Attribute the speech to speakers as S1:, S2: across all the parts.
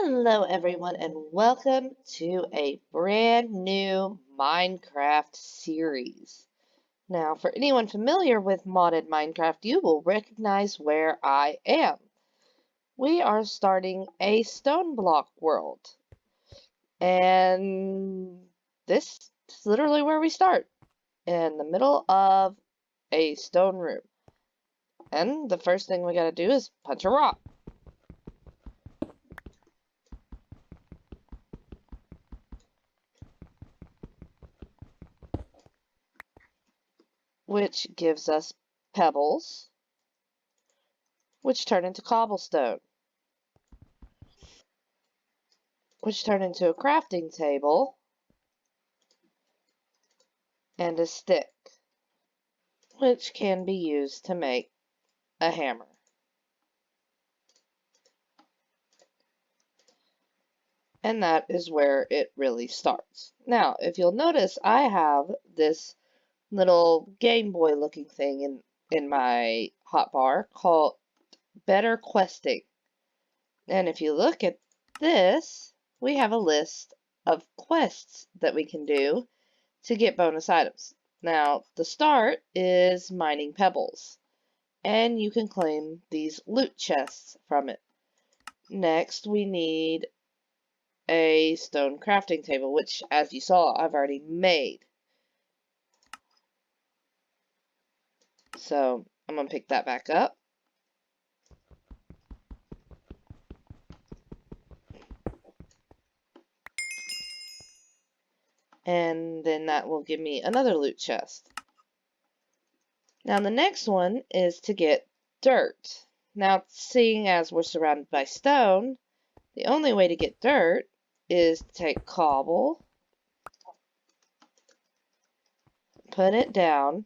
S1: Hello everyone and welcome to a brand new Minecraft series. Now, for anyone familiar with modded Minecraft, you will recognize where I am. We are starting a Stoneblock world. And this is literally where we start, in the middle of a stone room. And the first thing we gotta do is punch a rock. Which gives us pebbles, which turn into cobblestone, which turn into a crafting table and a stick, which can be used to make a hammer. And that is where it really starts. Now, if you'll notice, I have this little Game Boy looking thing in my hotbar called Better Questing. And if you look at this, we have a list of quests that we can do to get bonus items. Now, the start is mining pebbles, and you can claim these loot chests from it. Next, we need a stone crafting table, which, as you saw, I've already made. So, I'm going to pick that back up. And then that will give me another loot chest. Now the next one is to get dirt. Now, seeing as we're surrounded by stone, the only way to get dirt is to take cobble, put it down,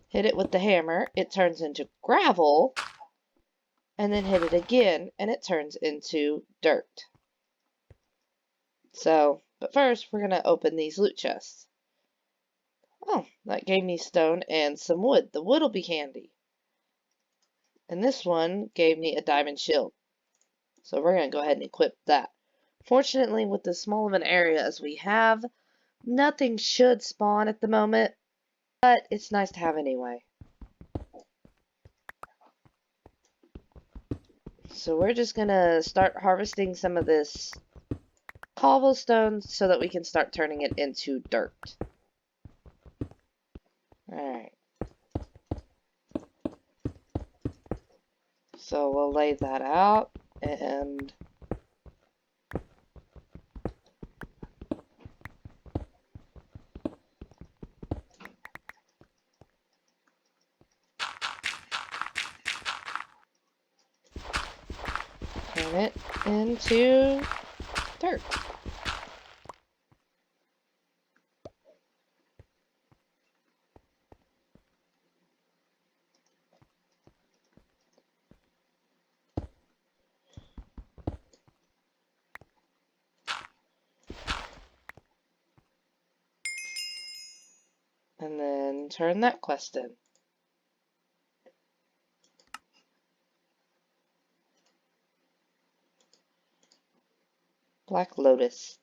S1: hit it with the hammer, it turns into gravel, and then hit it again, and it turns into dirt. So, but first, we're going to open these loot chests. Oh, that gave me stone and some wood. The wood will be handy. And this one gave me a diamond shield. So we're going to go ahead and equip that. Fortunately, with as small of an area as we have, nothing should spawn at the moment, but it's nice to have anyway. So we're just going to start harvesting some of this cobblestone so that we can start turning it into dirt. Alright. So we'll lay that out and turn it into dirt. And then turn that quest in. Black Lotus.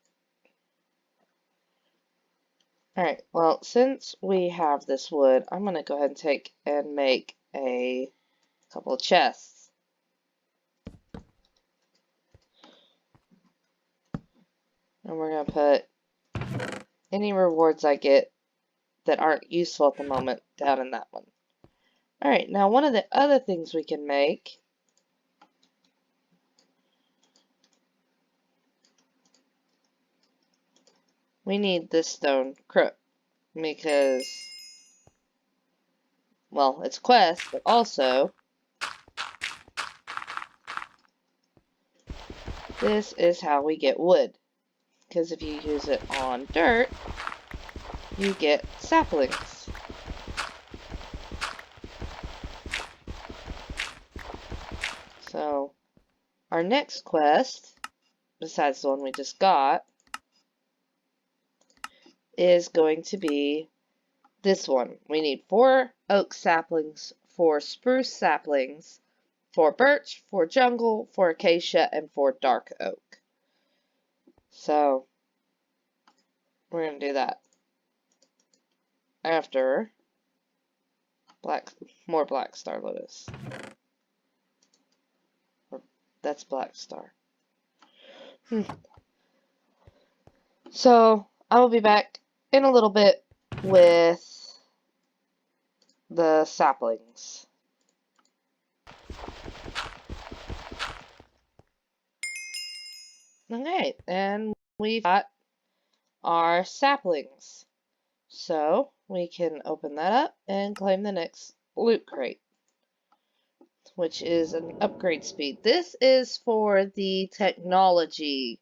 S1: Alright, well, since we have this wood, I'm going to go ahead and take and make a couple of chests. And we're going to put any rewards I get that aren't useful at the moment down in that one. Alright, now one of the other things we can make we need this stone crook because, well, it's a quest, but also this is how we get wood. Because if you use it on dirt, you get saplings. So, our next quest, besides the one we just got, is going to be this one. We need 4 oak saplings, 4 spruce saplings, 4 birch, 4 jungle, 4 acacia, and 4 dark oak. So we're going to do that after more black star lotus. That's black star. So I will be back in a little bit with the saplings. Okay, and we've got our saplings. So we can open that up and claim the next loot crate, which is an upgrade speed. This is for the technology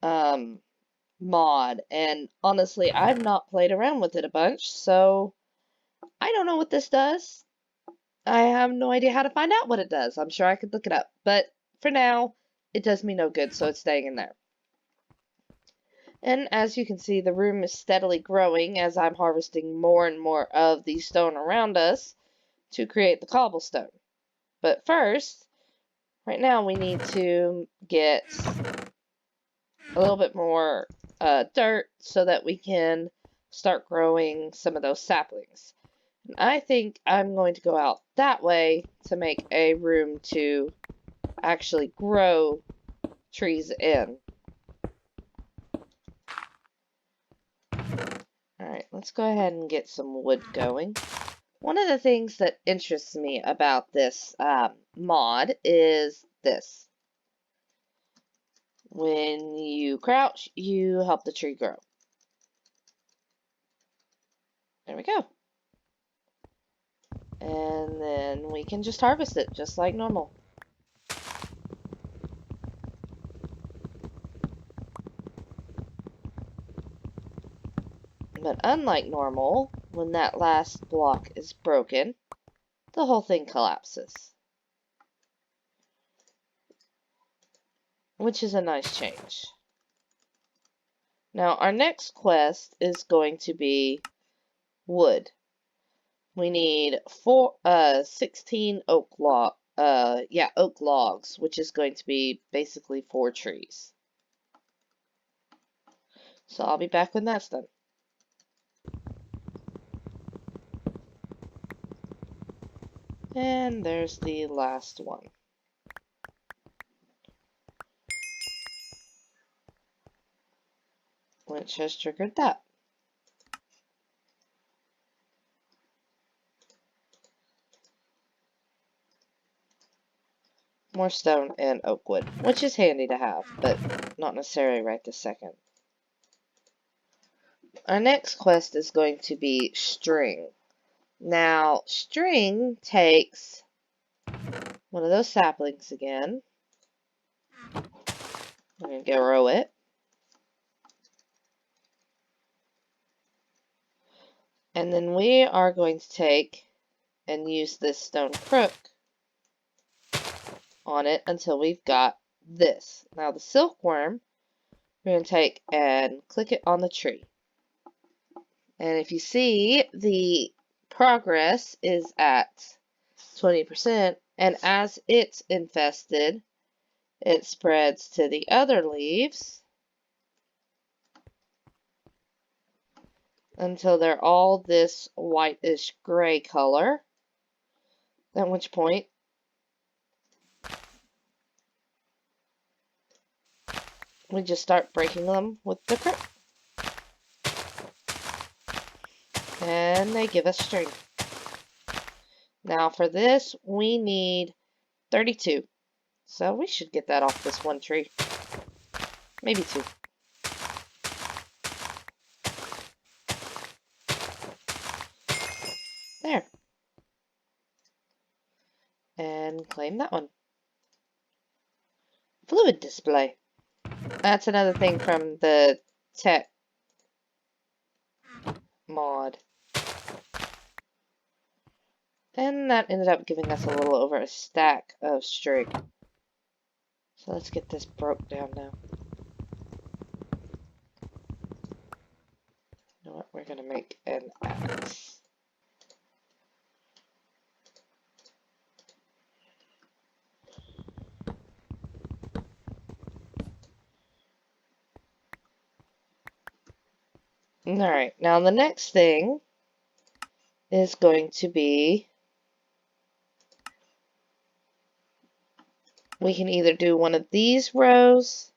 S1: mod, and honestly, I've not played around with it a bunch, so I don't know what this does. I have no idea how to find out what it does. I'm sure I could look it up, but for now, it does me no good, so it's staying in there. And as you can see, the room is steadily growing as I'm harvesting more and more of the stone around us to create the cobblestone. But first, right now we need to get a little bit more dirt so that we can start growing some of those saplings. And I think I'm going to go out that way to make a room to actually grow trees in. Alright, let's go ahead and get some wood going. One of the things that interests me about this mod is this. When you crouch, you help the tree grow. There we go. And then we can just harvest it, just like normal. But unlike normal, when that last block is broken, the whole thing collapses. Which is a nice change. Now, our next quest is going to be wood. We need 16 oak logs, which is going to be basically 4 trees. So I'll be back when that's done. And there's the last one. Which has triggered that. More stone and oak wood, which is handy to have, but not necessarily right this second. Our next quest is going to be string. Now, string takes one of those saplings again. We're going to grow it. And then we are going to take and use this stone crook on it until we've got this. Now the silkworm, we're going to take and click it on the tree. And if you see, the progress is at 20%, and as it's infested, it spreads to the other leaves until they're all this whitish gray color, at which point we just start breaking them with the crook. And they give us string. Now for this, we need 32. So we should get that off this one tree. Maybe 2. There. And claim that one. Fluid display. That's another thing from the tech mod. And that ended up giving us a little over a stack of string. So let's get this broke down now. You know what? We're going to make an axe. Alright, now the next thing is going to be, we can either do one of these rows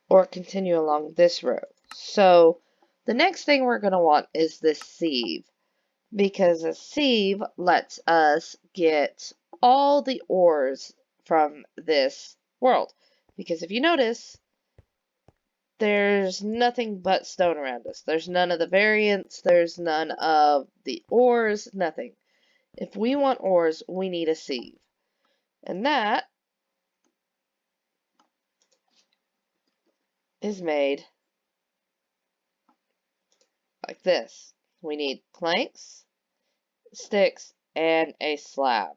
S1: or continue along this row. So the next thing we're going to want is this sieve, because a sieve lets us get all the ores from this world. Because if you notice, there's nothing but stone around us. There's none of the variants, there's none of the ores, nothing. If we want ores, we need a sieve. And that is made like this. We need planks, sticks, and a slab.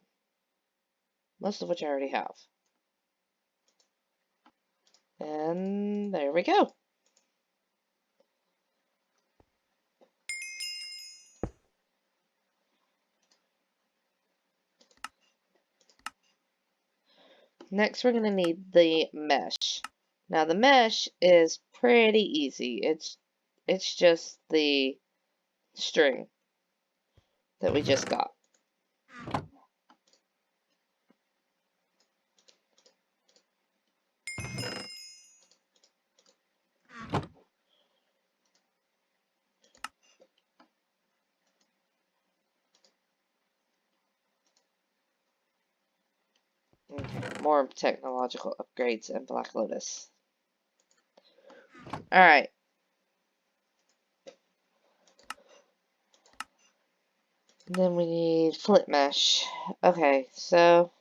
S1: Most of which I already have. And there we go. Next, we're going to need the mesh. Now, the mesh is pretty easy. It's just the string that we just got. Okay, more technological upgrades in Black Lotus. Alright. Then we need Flint Mesh. Okay, so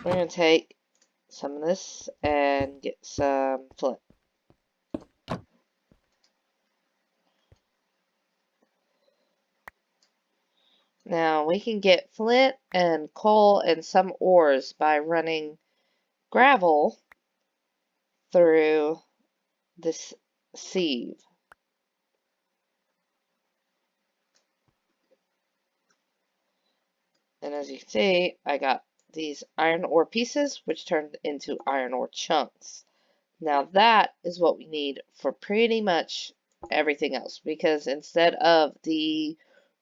S1: we're going to take some of this and get some flint. Now, we can get flint and coal and some ores by running gravel through this sieve. And as you can see, I got these iron ore pieces, which turned into iron ore chunks. Now that is what we need for pretty much everything else, because instead of the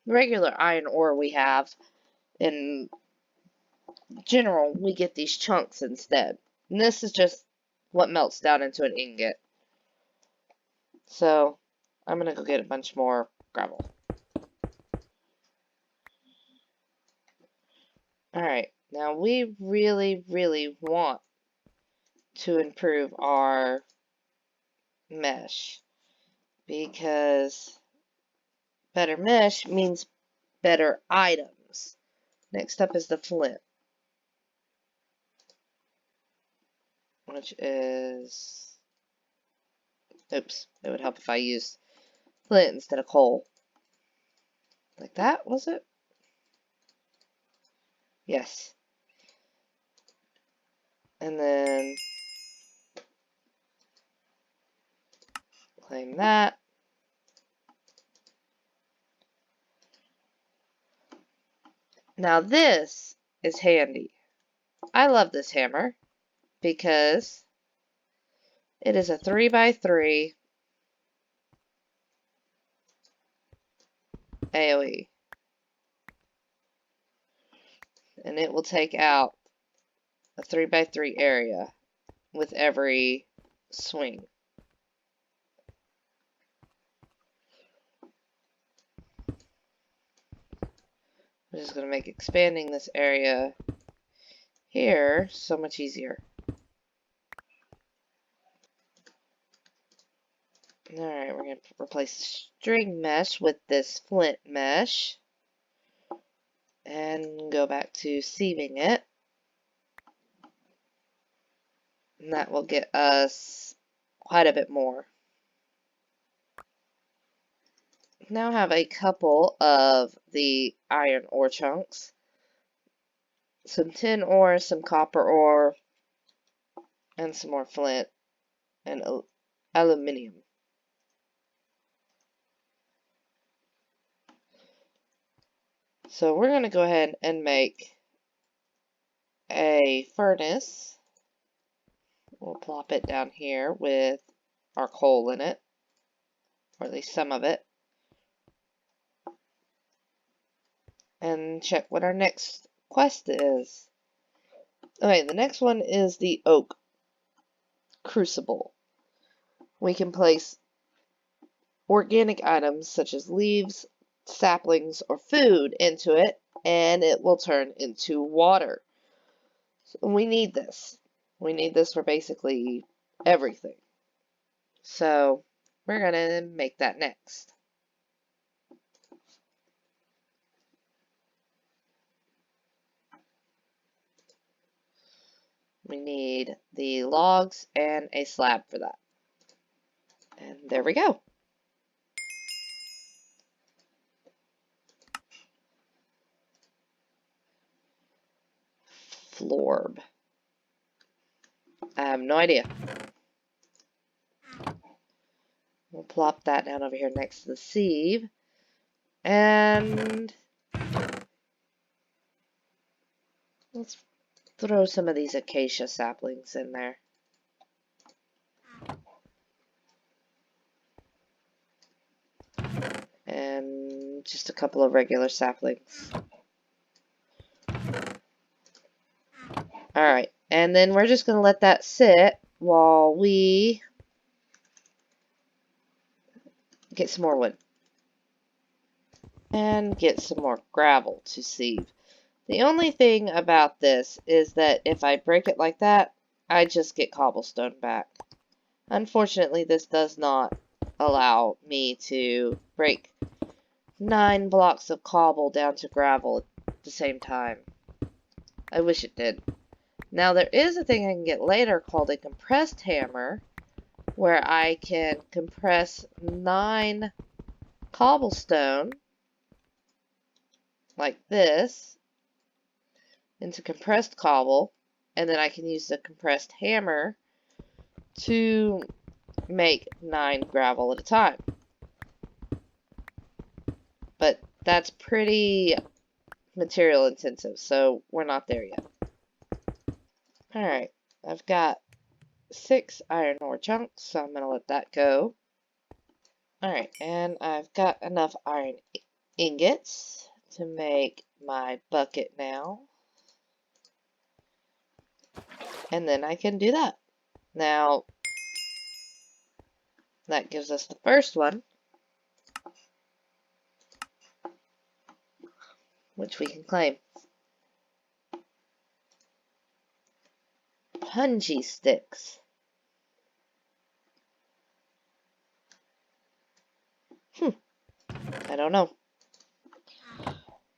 S1: regular iron ore we have in general, we get these chunks instead. And this is just what melts down into an ingot. So I'm going to go get a bunch more gravel. Alright, now we really, really want to improve our mesh, because better mesh means better items. Next up is the flint, which is, oops, it would help if I used flint instead of coal. Like that, was it? Yes. And then claim that. Now this is handy. I love this hammer because it is a 3x3 AoE. And it will take out a 3x3 area with every swing. Which is going to make expanding this area here so much easier. Alright, we're going to replace string mesh with this flint mesh. And go back to sieving it. And that will get us quite a bit more. Now have a couple of the iron ore chunks. Some tin ore, some copper ore, and some more flint and aluminium. So we're going to go ahead and make a furnace. We'll plop it down here with our coal in it, or at least some of it. And check what our next quest is. Okay, the next one is the Oak Crucible. We can place organic items such as leaves, saplings, or food into it, and it will turn into water. So we need this. We need this for basically everything. So we're going to make that next. We need the logs and a slab for that. And there we go. Florb. I have no idea. We'll plop that down over here next to the sieve. And let's throw some of these acacia saplings in there. And just a couple of regular saplings. Alright, and then we're just going to let that sit while we get some more wood. And get some more gravel to sieve. The only thing about this is that if I break it like that, I just get cobblestone back. Unfortunately, this does not allow me to break 9 blocks of cobble down to gravel at the same time. I wish it did. Now, there is a thing I can get later called a compressed hammer, where I can compress 9 cobblestone, like this, into compressed cobble, and then I can use the compressed hammer to make 9 gravel at a time. But that's pretty material intensive, so we're not there yet. Alright, I've got 6 iron ore chunks, so I'm going to let that go. Alright, and I've got enough iron ingots to make my bucket now. And then I can do that. Now, that gives us the first one, which we can claim. Punji sticks. I don't know.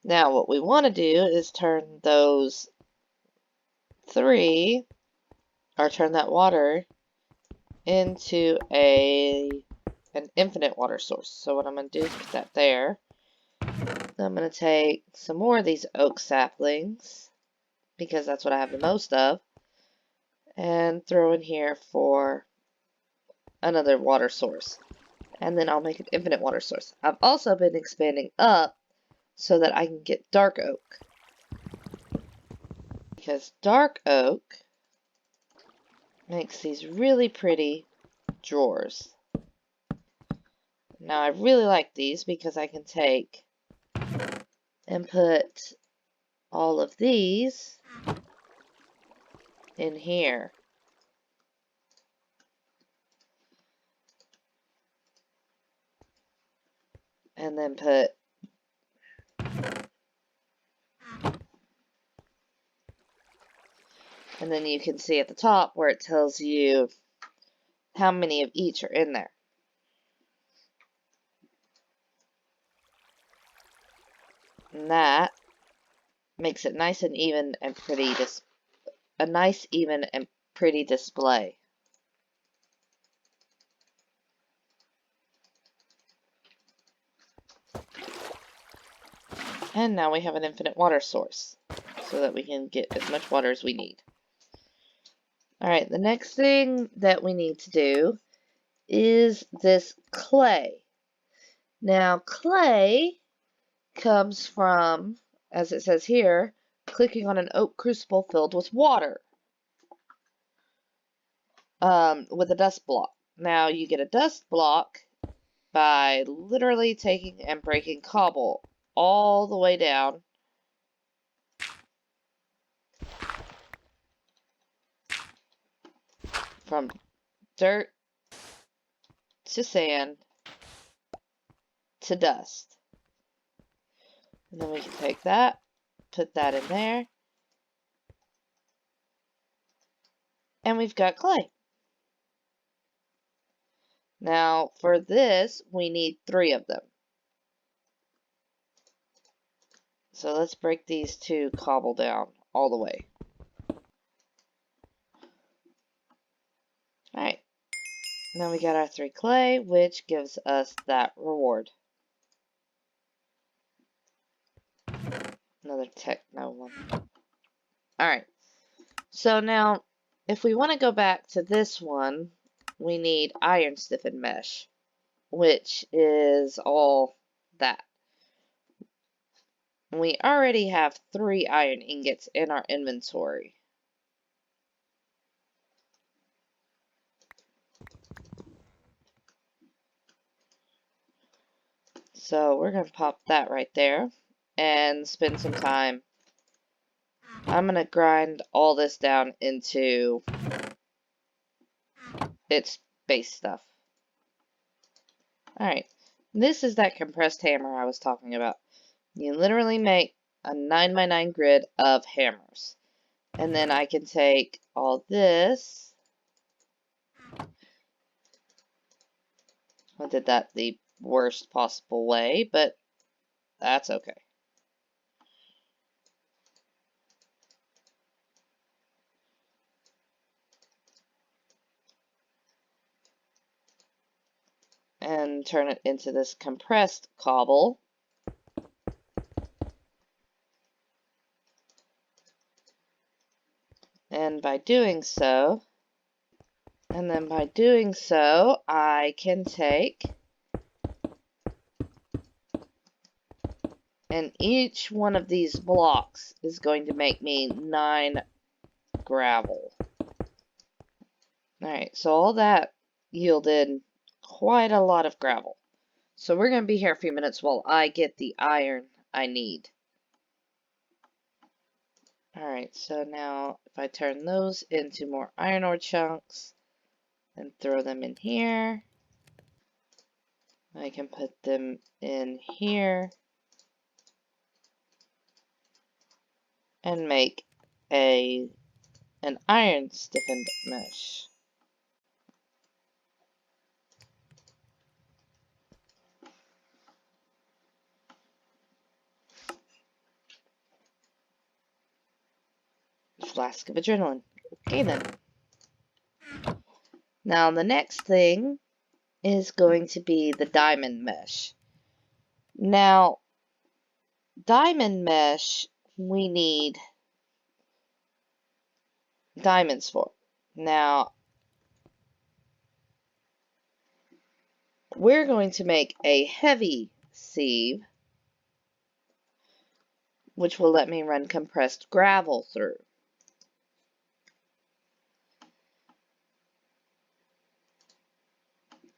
S1: Now, what we want to do is turn those 3, or turn that water into an infinite water source. So what I'm going to do is put that there. Then I'm going to take some more of these oak saplings, because that's what I have the most of, and throw in here for another water source. And then I'll make an infinite water source. I've also been expanding up so that I can get dark oak. Because dark oak makes these really pretty drawers. Now I really like these because I can take and put all of these in here. And then put and then you can see at the top where it tells you how many of each are in there. And that makes it nice and even and pretty, a nice, even, and pretty display. And now we have an infinite water source, so that we can get as much water as we need. Alright, the next thing that we need to do is this clay. Now, clay comes from, as it says here, clicking on an oak crucible filled with water, with a dust block. Now you get a dust block by literally taking and breaking cobble all the way down from dirt to sand to dust. And then we can take that, put that in there, and we've got clay. Now for this, we need 3 of them. So let's break these 2 cobble down all the way. Alright, now we got our 3 clay, which gives us that reward. Another techno one. Alright, so now if we want to go back to this one, we need iron stiffened mesh, which is all that. We already have 3 iron ingots in our inventory. So we're going to pop that right there and spend some time. I'm going to grind all this down into its base stuff. Alright, this is that compressed hammer I was talking about. You literally make a 9x9 grid of hammers. And then I can take all this. I did that the worst possible way, but that's okay. And turn it into this compressed cobble. And by doing so, I can take, and each one of these blocks is going to make me 9 gravel. Alright, so all that yielded quite a lot of gravel. So we're going to be here a few minutes while I get the iron I need. Alright, so now if I turn those into more iron ore chunks and throw them in here, I can put them in here and make an iron stiffened mesh. Flask of adrenaline. Okay then. Now the next thing is going to be the diamond mesh. Now, diamond mesh, we need diamonds for. Now, we're going to make a heavy sieve, which will let me run compressed gravel through.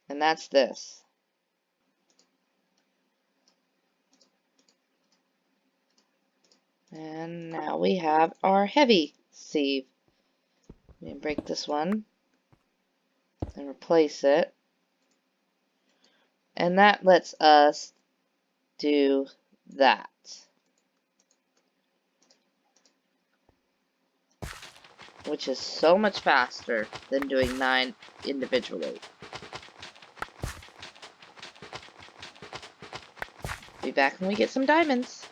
S1: And that's this. And now we have our heavy sieve. Let me break this one and replace it. And that lets us do that. Which is so much faster than doing 9 individually. Be back when we get some diamonds.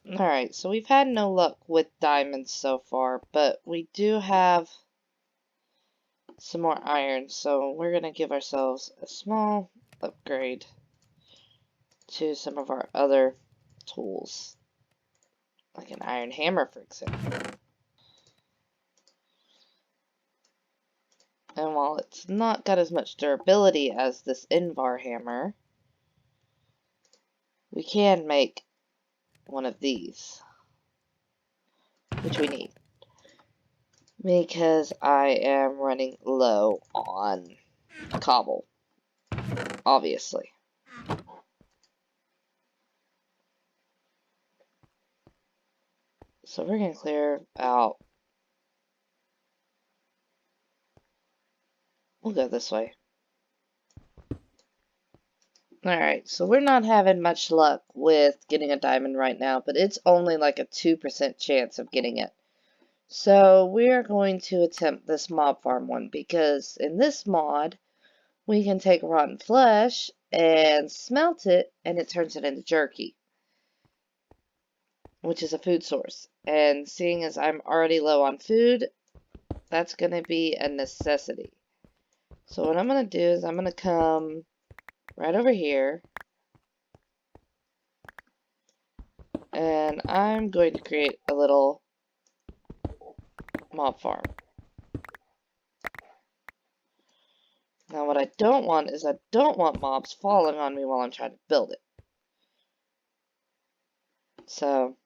S1: Alright, so we've had no luck with diamonds so far, but we do have some more iron, so we're going to give ourselves a small upgrade to some of our other tools. Like an iron hammer, for example. And while it's not got as much durability as this Invar hammer, we can make one of these, which we need. because I am running low on cobble, obviously. So we're going to clear out. We'll go this way. Alright, so we're not having much luck with getting a diamond right now, but it's only like a 2% chance of getting it. So we're going to attempt this mob farm one, because in this mod, we can take rotten flesh and smelt it, and it turns it into jerky, which is a food source. And seeing as I'm already low on food, that's going to be a necessity. So what I'm going to do is I'm going to come right over here, and I'm going to create a little mob farm. Now what I don't want is I don't want mobs falling on me while I'm trying to build it. So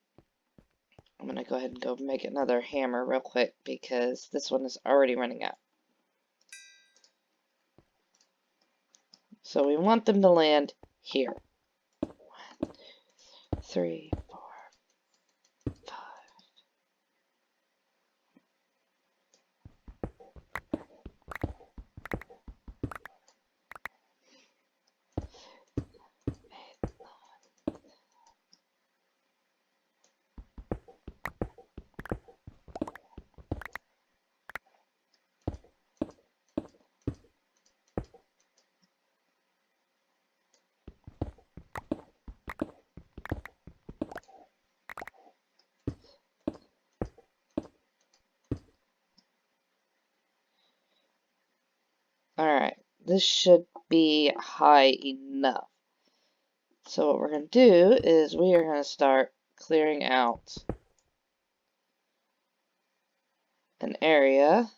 S1: I'm going to go ahead and go make another hammer real quick because this one is already running out. So we want them to land here. 1, 2, 3, 4, 5. Alright, this should be high enough. So what we're going to do is we are going to start clearing out an area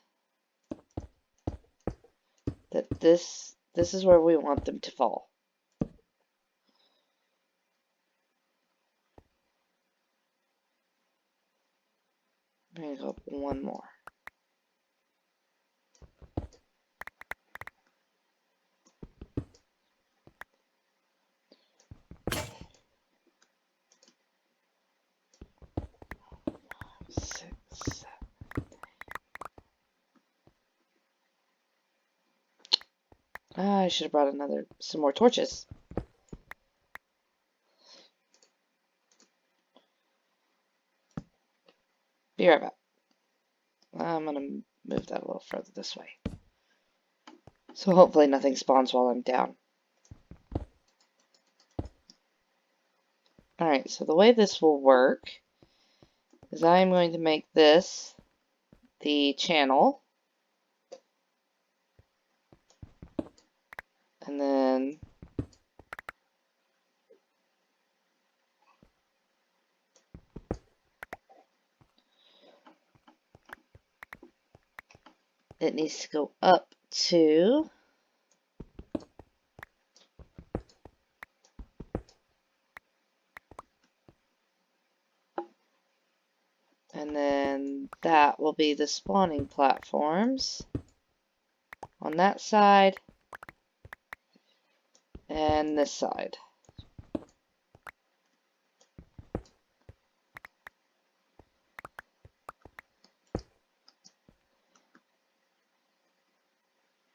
S1: that this is where we want them to fall. I'm going to go up one more. Six, seven. I should have brought some more torches. Be right back. I'm going to move that a little further this way. So hopefully nothing spawns while I'm down. Alright, so the way this will work is I'm going to make this the channel. And then it needs to go up to and then that will be the spawning platforms on that side and this side.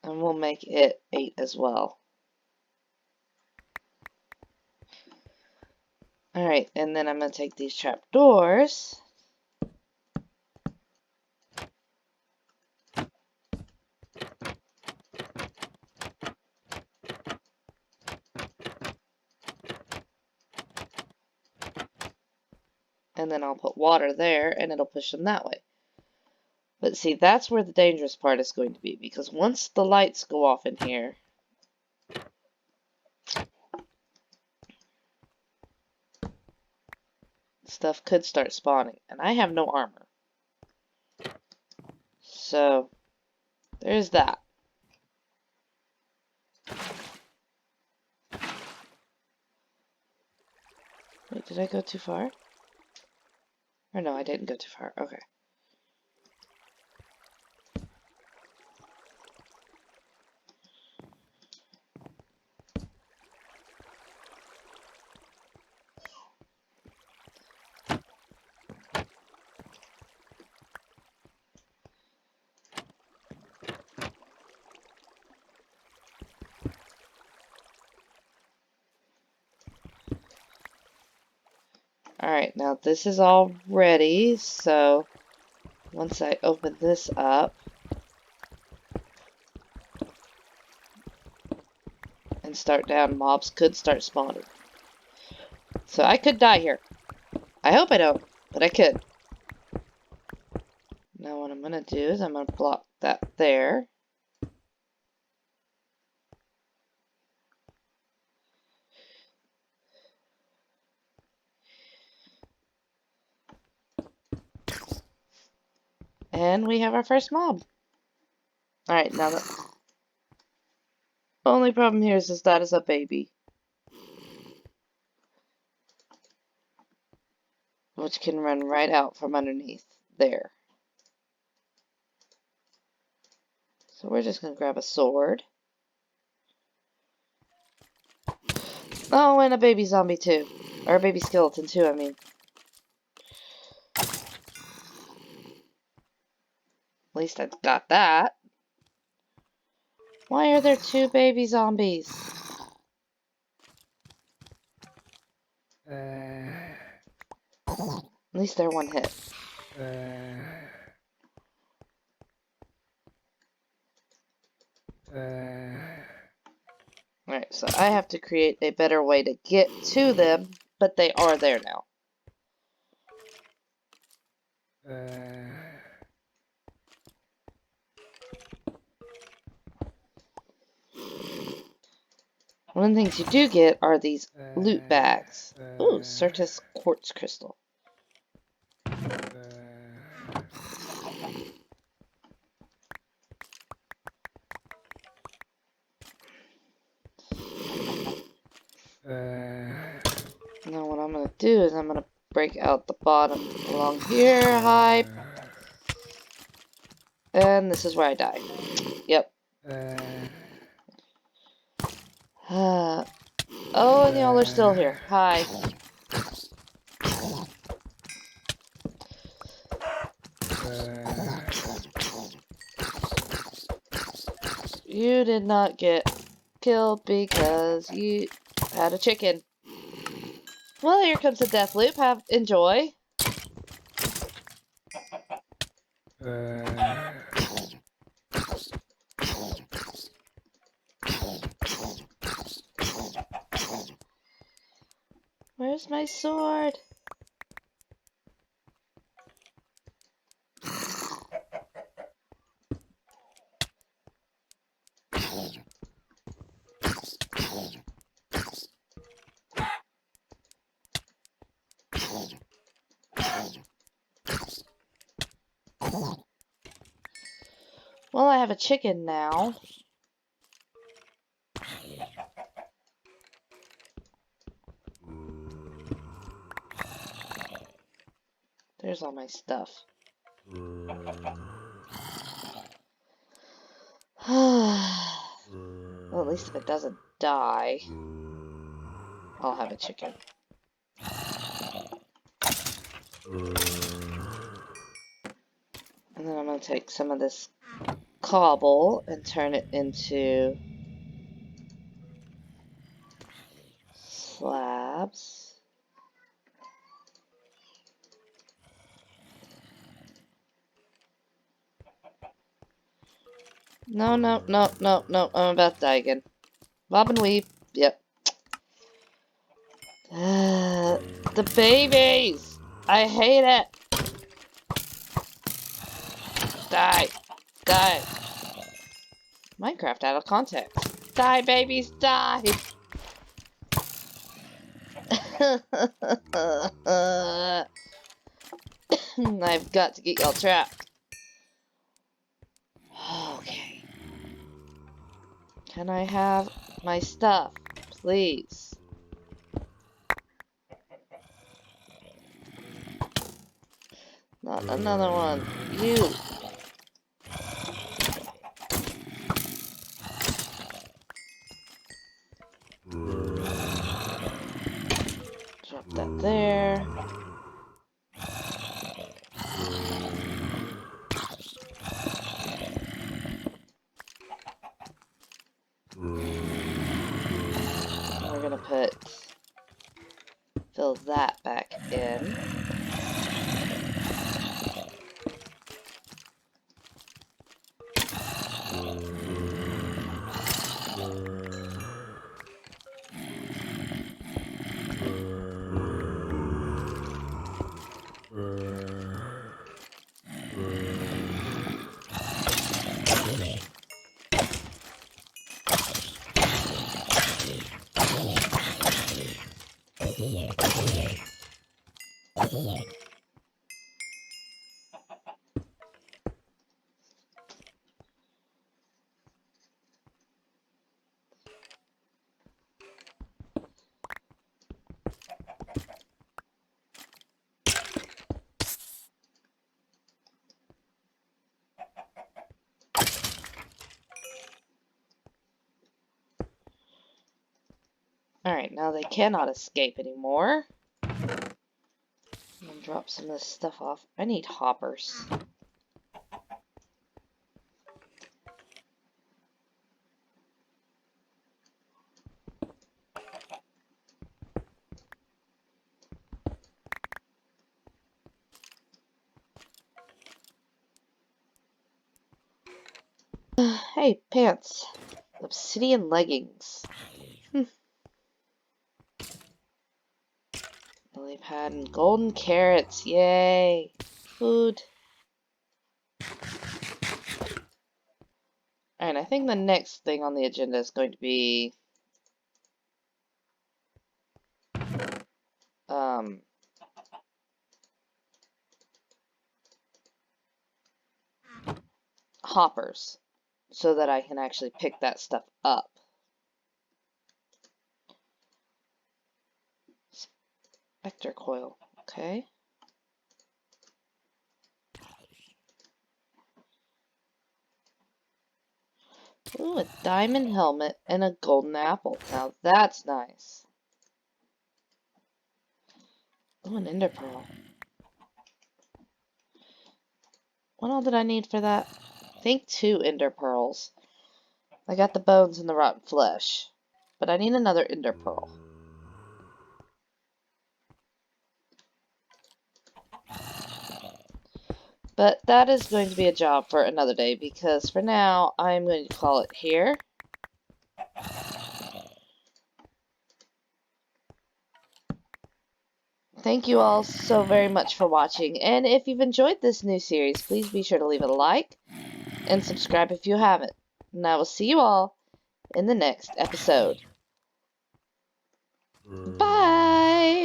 S1: And we'll make it 8 as well. Alright, and then I'm going to take these trapdoors and then I'll put water there and it'll push them that way. But see, that's where the dangerous part is going to be, because once the lights go off in here, stuff could start spawning, and I have no armor. So, there's that. Wait, did I go too far? Or no, I didn't go too far. Okay. Alright, now this is all ready, so once I open this up and start down, mobs could start spawning. So I could die here. I hope I don't, but I could. Now what I'm gonna do is I'm gonna block that there. And we have our first mob. Alright, now the only problem here is that is a baby. Which can run right out from underneath there. So we're just gonna grab a sword. Oh, and a baby zombie too. Or a baby skeleton too, I mean. At least I've got that. Why are there two baby zombies? At least they're one hit. Alright, so I have to create a better way to get to them, but they are there now. One of the things you do get are these loot bags. Ooh, Certus quartz crystal. Now what I'm going to do is I'm going to break out the bottom along here, high. And this is where I die. Yep. Oh, and y'all are still here. Hi. You did not get killed because you had a chicken. Well, here comes the death loop. Enjoy. Where's my sword? Well, I have a chicken now. There's all my stuff. Well, at least if it doesn't die, I'll have a chicken. And then I'm going to take some of this cobble and turn it into slabs. No, no, no, no, no. I'm about to die again. Bob and weave. Yep. The babies! I hate it! Die. Die. Minecraft out of context. Die, babies, die! I've got to get y'all trapped. Okay. Can I have my stuff, please? Not another one. You. Drop that there. We're gonna fill that back in. Alright, now they cannot escape anymore. I'm gonna drop some of this stuff off. I need hoppers. Hey, pants. Obsidian leggings. Lily pad and golden carrots. Yay. Food. Alright, I think the next thing on the agenda is going to be hoppers, so that I can actually pick that stuff up. Spectre coil, okay. Ooh, a diamond helmet and a golden apple. Now that's nice. Ooh, an ender pearl. What all did I need for that? I think 2 ender pearls. I got the bones and the rotten flesh, but I need another ender pearl. But that is going to be a job for another day, because for now, I'm going to call it here. Thank you all so very much for watching, and if you've enjoyed this new series, please be sure to leave it a like, and subscribe if you haven't. And I will see you all in the next episode. Bye!